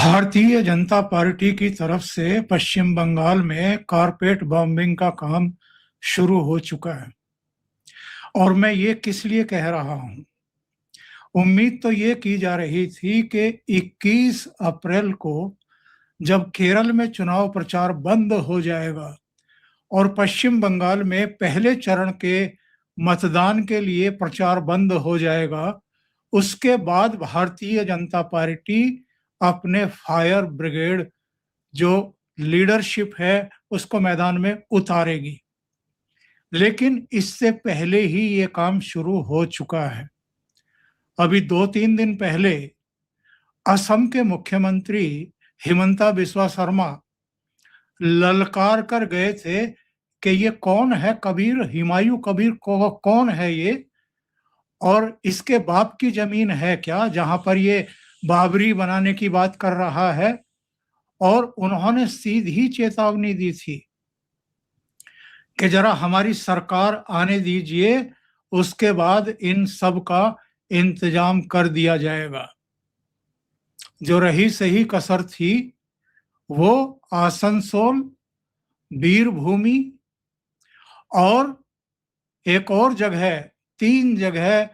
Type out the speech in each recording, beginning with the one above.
Bharatiya Janata party की तरफ से पश्चिम बंगाल में कारपेट बॉम्बिंग का काम शुरू हो चुका है। और मैं ये किस लिए कह रहा हूँ, उम्मीद तो ये की जा रही थी कि 21 अप्रैल को जब केरल में चुनाव प्रचार बंद हो जाएगा और पश्चिम बंगाल में पहले चरण के मतदान के लिए प्रचार बंद हो जाएगा, उसके बाद भारतीय जनता पार्टी अपने फायर ब्रिगेड जो लीडरशिप है उसको मैदान में उतारेगी। लेकिन इससे पहले ही ये काम शुरू हो चुका है। अभी 2-3 दिन पहले असम के मुख्यमंत्री हिमंता बिस्वा शर्मा ललकार कर गए थे कि ये कौन है कबीर, हुमायूं कबीर को कौन है ये, और इसके बाप की जमीन है क्या जहां पर ये बाबरी बनाने की बात कर रहा है। और उन्होंने सीधी चेतावनी दी थी कि जरा हमारी सरकार आने दीजिए, उसके बाद इन सब का इंतजाम कर दिया जाएगा। जो रही सही कसर थी वो आसनसोल, वीरभूमि और एक और जगह, 3 जगह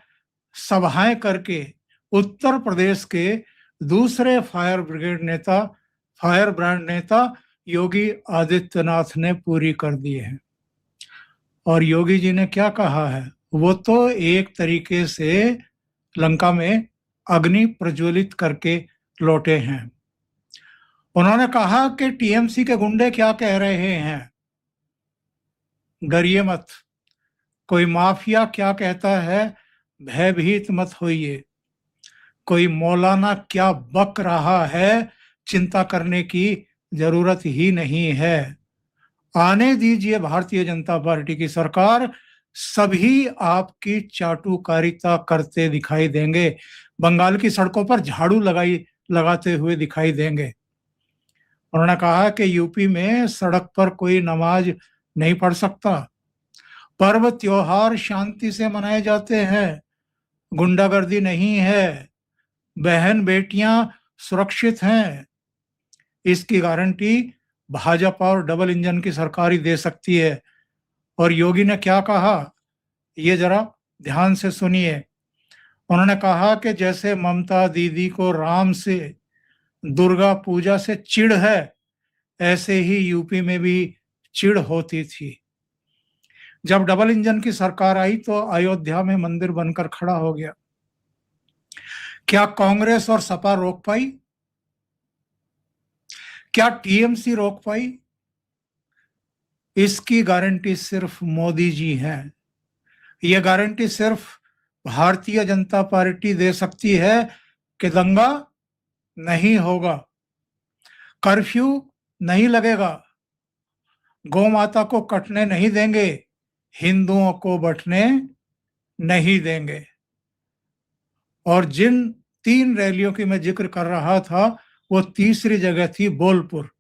सभाएं करके उत्तर प्रदेश के दूसरे फायर ब्रांड नेता योगी आदित्यनाथ ने पूरी कर दी है। और योगी जी ने क्या कहा है, वो तो एक तरीके से लंका में अग्नि प्रज्वलित करके लौटे हैं। उन्होंने कहा कि टीएमसी के गुंडे क्या कह रहे हैं, डरिए मत। कोई माफिया क्या कहता है, भयभीत मत होइए। कोई मौलाना क्या बक रहा है, चिंता करने की जरूरत ही नहीं है। आने दीजिए भारतीय जनता पार्टी की सरकार, सभी आपकी चाटुकारिता करते दिखाई देंगे, बंगाल की सड़कों पर झाड़ू लगाते हुए दिखाई देंगे। उन्होंने कहा कि यूपी में सड़क पर कोई नमाज नहीं पढ़ सकता, पर्व त्योहार शांति से मनाए जाते हैं, गुंडागर्दी नहीं है, बहन बेटियां सुरक्षित हैं। इसकी गारंटी भाजपा और डबल इंजन की सरकार ही दे सकती है। और योगी ने क्या कहा, ये जरा ध्यान से सुनिए। उन्होंने कहा कि जैसे ममता दीदी को राम से, दुर्गा पूजा से चिढ़ है, ऐसे ही यूपी में भी चिढ़ होती थी। जब डबल इंजन की सरकार आई तो अयोध्या में मंदिर बनकर खड़ा हो गया। क्या कांग्रेस और सपा रोक पाई? क्या टीएमसी रोक पाई? इसकी गारंटी सिर्फ मोदी जी हैं। ये गारंटी सिर्फ भारतीय जनता पार्टी दे सकती है कि दंगा नहीं होगा, कर्फ्यू नहीं लगेगा, गौ माता को कटने नहीं देंगे, हिंदुओं को बंटने नहीं देंगे। और जिन 3 रैलियों की मैं जिक्र कर रहा था, वो तीसरी जगह थी बोलपुर।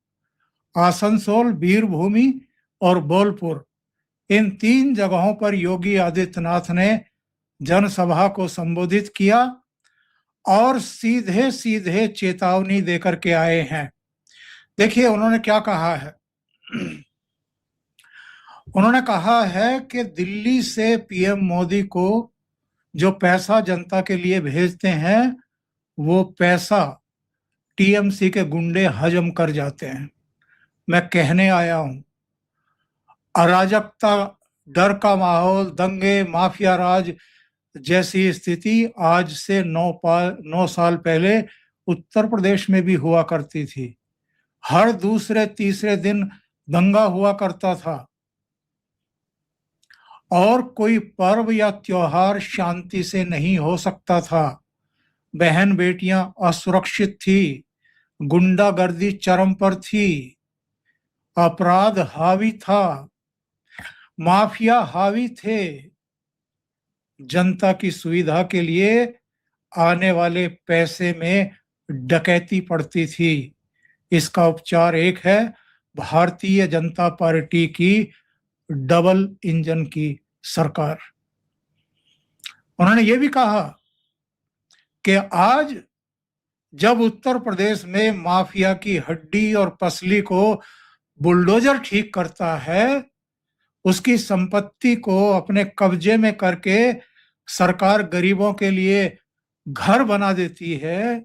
आसनसोल, वीरभूमि और बोलपुर, इन 3 जगहों पर योगी आदित्यनाथ ने जनसभा को संबोधित किया और सीधे सीधे चेतावनी देकर के आए हैं। देखिए उन्होंने क्या कहा है। उन्होंने कहा है कि दिल्ली से पीएम मोदी को जो पैसा जनता के लिए भेजते हैं, वो पैसा टीएमसी के गुंडे हजम कर जाते हैं। मैं कहने आया हूं, अराजकता, डर का माहौल, दंगे, माफिया राज जैसी स्थिति आज से 9 साल पहले उत्तर प्रदेश में भी हुआ करती थी। हर दूसरे तीसरे दिन दंगा हुआ करता था और कोई पर्व या त्योहार शांति से नहीं हो सकता था। बहन बेटियां असुरक्षित थी, गुंडागर्दी चरम पर थी, अपराध हावी था, माफिया हावी थे। जनता की सुविधा के लिए आने वाले पैसे में डकैती पड़ती थी। इसका उपचार एक है, भारतीय जनता पार्टी की डबल इंजन की सरकार। उन्होंने ये भी कहा कि आज जब उत्तर प्रदेश में माफिया की हड्डी और पसली को बुलडोजर ठीक करता है, उसकी संपत्ति को अपने कब्जे में करके सरकार गरीबों के लिए घर बना देती है,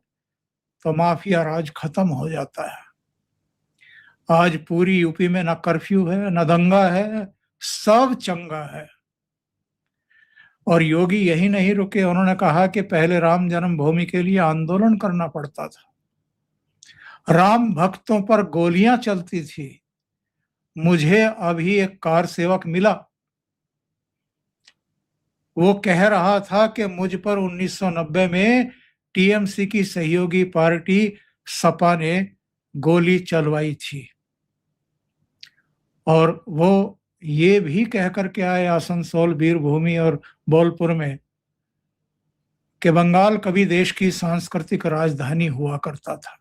तो माफिया राज खत्म हो जाता है। आज पूरी यूपी में न कर्फ्यू है, न दंगा है, सब चंगा है। और योगी यही नहीं रुके, उन्होंने कहा कि पहले राम जन्मभूमि के लिए आंदोलन करना पड़ता था, राम भक्तों पर गोलियां चलती थी। मुझे अभी एक कार सेवक मिला, वो कह रहा था कि मुझ पर 1990 में टीएमसी की सहयोगी पार्टी सपा ने गोली चलवाई थी। और वो ये भी कह करके आए आसनसोल, वीरभूमि और बोलपुर में कि बंगाल कभी देश की सांस्कृतिक राजधानी हुआ करता था।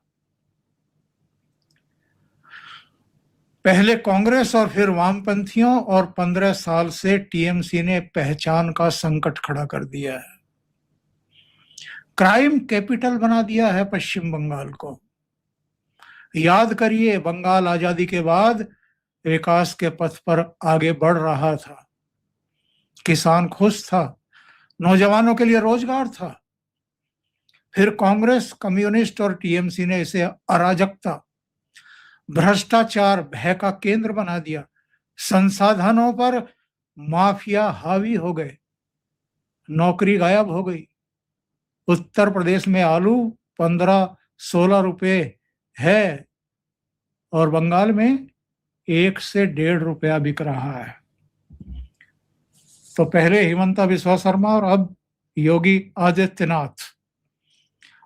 पहले कांग्रेस और फिर वामपंथियों और 15 साल से टीएमसी ने पहचान का संकट खड़ा कर दिया है। क्राइम कैपिटल बना दिया है पश्चिम बंगाल को। याद करिए, बंगाल आजादी के बाद विकास के पथ पर आगे बढ़ रहा था, किसान खुश था, नौजवानों के लिए रोजगार था। फिर कांग्रेस, कम्युनिस्ट और टीएमसी ने इसे अराजकता, भ्रष्टाचार, भय का केंद्र बना दिया। संसाधनों पर माफिया हावी हो गए, नौकरी गायब हो गई। उत्तर प्रदेश में आलू 15-16 रुपए है और बंगाल में 1 से 1.5 रुपया बिक रहा है। तो पहले हिमंता बिस्वा शर्मा और अब योगी आदित्यनाथ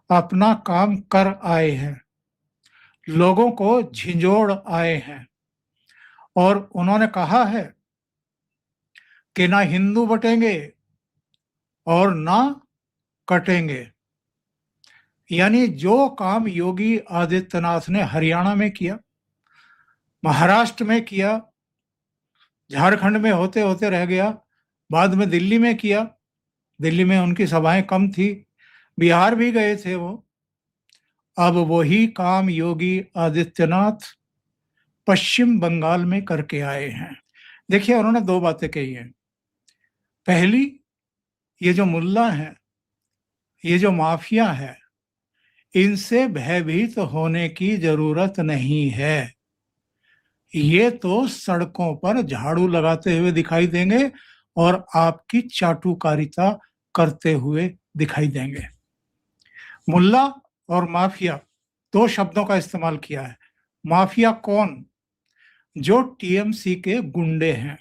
अपना काम कर आए हैं, लोगों को झिंझोड़ आए हैं और उन्होंने कहा है कि ना हिंदू बटेंगे और ना कटेंगे। यानी जो काम योगी आदित्यनाथ ने हरियाणा में किया, महाराष्ट्र में किया, झारखंड में होते होते रह गया, बाद में दिल्ली में किया, दिल्ली में उनकी सभाएं कम थी, बिहार भी गए थे वो, अब वही काम योगी आदित्यनाथ पश्चिम बंगाल में करके आए हैं। देखिए, उन्होंने 2 बातें कही हैं। पहली, ये जो मुल्ला हैं, ये जो माफिया है, इनसे भयभीत होने की जरूरत नहीं है। ये तो सड़कों पर झाड़ू लगाते हुए दिखाई देंगे और आपकी चाटुकारिता करते हुए दिखाई देंगे। मुल्ला और माफिया 2 शब्दों का इस्तेमाल किया है। माफिया कौन? जो टीएमसी के गुंडे हैं,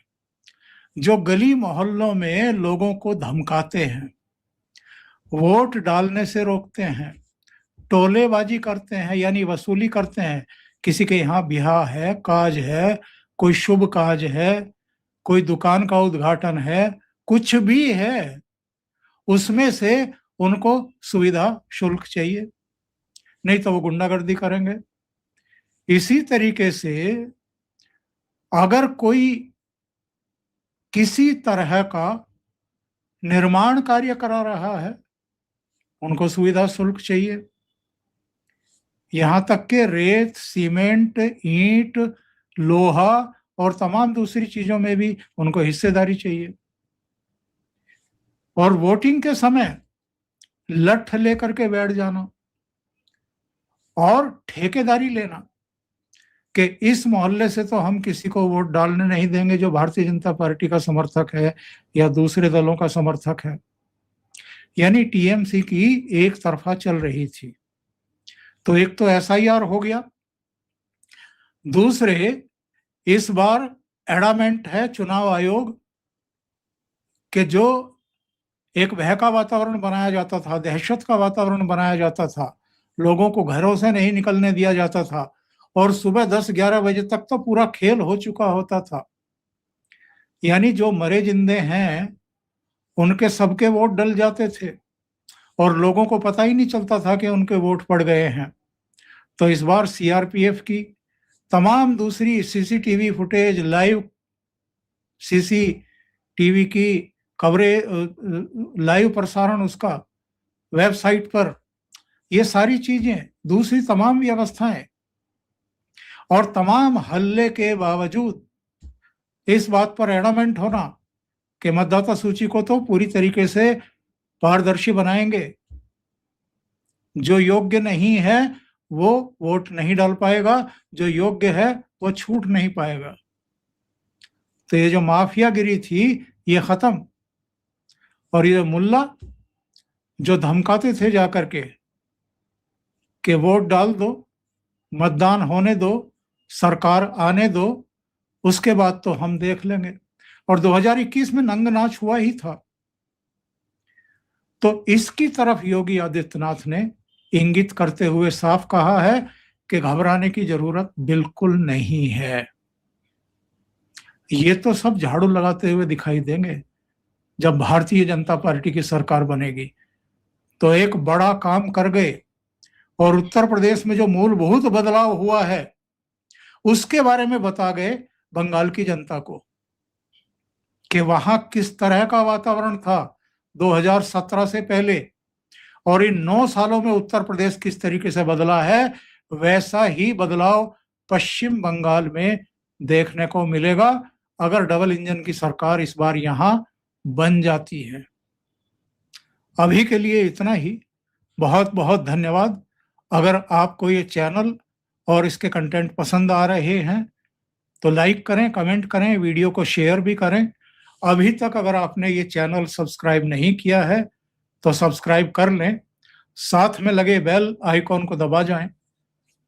जो गली मोहल्लों में लोगों को धमकाते हैं, वोट डालने से रोकते हैं, टोलेबाजी करते हैं, यानी वसूली करते हैं। किसी के यहाँ ब्याह है, काज है, कोई शुभ काज है, कोई दुकान का उद्घाटन है, कुछ भी है, उसमें से उनको सुविधा शुल्क चाहिए, नहीं तो वो गुंडागर्दी करेंगे। इसी तरीके से अगर कोई किसी तरह का निर्माण कार्य करा रहा है, उनको सुविधा शुल्क चाहिए। यहां तक के रेत, सीमेंट, ईंट, लोहा और तमाम दूसरी चीजों में भी उनको हिस्सेदारी चाहिए। और वोटिंग के समय लठ लेकर के बैठ जाना और ठेकेदारी लेना कि इस मोहल्ले से तो हम किसी को वोट डालने नहीं देंगे जो भारतीय जनता पार्टी का समर्थक है या दूसरे दलों का समर्थक है। यानी टीएमसी की एक तरफा चल रही थी। तो एक तो एसआईआर हो गया, दूसरे इस बार एडामेंट है चुनाव आयोग कि जो एक भय का वातावरण बनाया जाता था, दहशत का वातावरण बनाया जाता था, लोगों को घरों से नहीं निकलने दिया जाता था और सुबह 10-11 बजे तक तो पूरा खेल हो चुका होता था। यानी जो मरे जिंदे हैं उनके सबके वोट डल जाते थे और लोगों को पता ही नहीं चलता था कि उनके वोट पड़ गए हैं। तो इस बार सीआरपीएफ की तमाम दूसरी सीसीटीवी फुटेज, लाइव सीसीटीवी की कवरेज, लाइव प्रसारण उसका वेबसाइट पर ये सारी चीजें, दूसरी तमाम व्यवस्थाएं और तमाम हल्ले के बावजूद इस बात पर एडमेंट होना कि मतदाता सूची को तो पूरी तरीके से पारदर्शी बनाएंगे, जो योग्य नहीं है वो वोट नहीं डाल पाएगा, जो योग्य है वो छूट नहीं पाएगा। तो ये जो माफियागिरी थी ये खत्म। और ये मुल्ला जो धमकाते थे जाकर के कि वोट डाल दो, मतदान होने दो, सरकार आने दो, उसके बाद तो हम देख लेंगे। और 2021 में नंग नाच हुआ ही था। तो इसकी तरफ योगी आदित्यनाथ ने इंगित करते हुए साफ कहा है कि घबराने की जरूरत बिल्कुल नहीं है। ये तो सब झाड़ू लगाते हुए दिखाई देंगे जब भारतीय जनता पार्टी की सरकार बनेगी। तो एक बड़ा काम कर गए और उत्तर प्रदेश में जो मूलभूत बदलाव हुआ है उसके बारे में बता गए बंगाल की जनता को कि वहां किस तरह का वातावरण था 2017 से पहले, और इन 9 सालों में उत्तर प्रदेश किस तरीके से बदला है। वैसा ही बदलाव पश्चिम बंगाल में देखने को मिलेगा अगर डबल इंजन की सरकार इस बार यहां बन जाती है। अभी के लिए इतना ही। बहुत बहुत धन्यवाद। अगर आपको ये चैनल और इसके कंटेंट पसंद आ रहे हैं तो लाइक करें, कमेंट करें, वीडियो को शेयर भी करें। अभी तक अगर आपने ये चैनल सब्सक्राइब नहीं किया है तो सब्सक्राइब कर लें, साथ में लगे बेल आइकॉन को दबा जाएं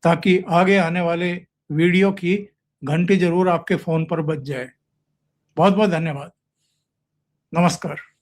ताकि आगे आने वाले वीडियो की घंटी जरूर आपके फोन पर बज जाए। बहुत बहुत धन्यवाद। नमस्कार।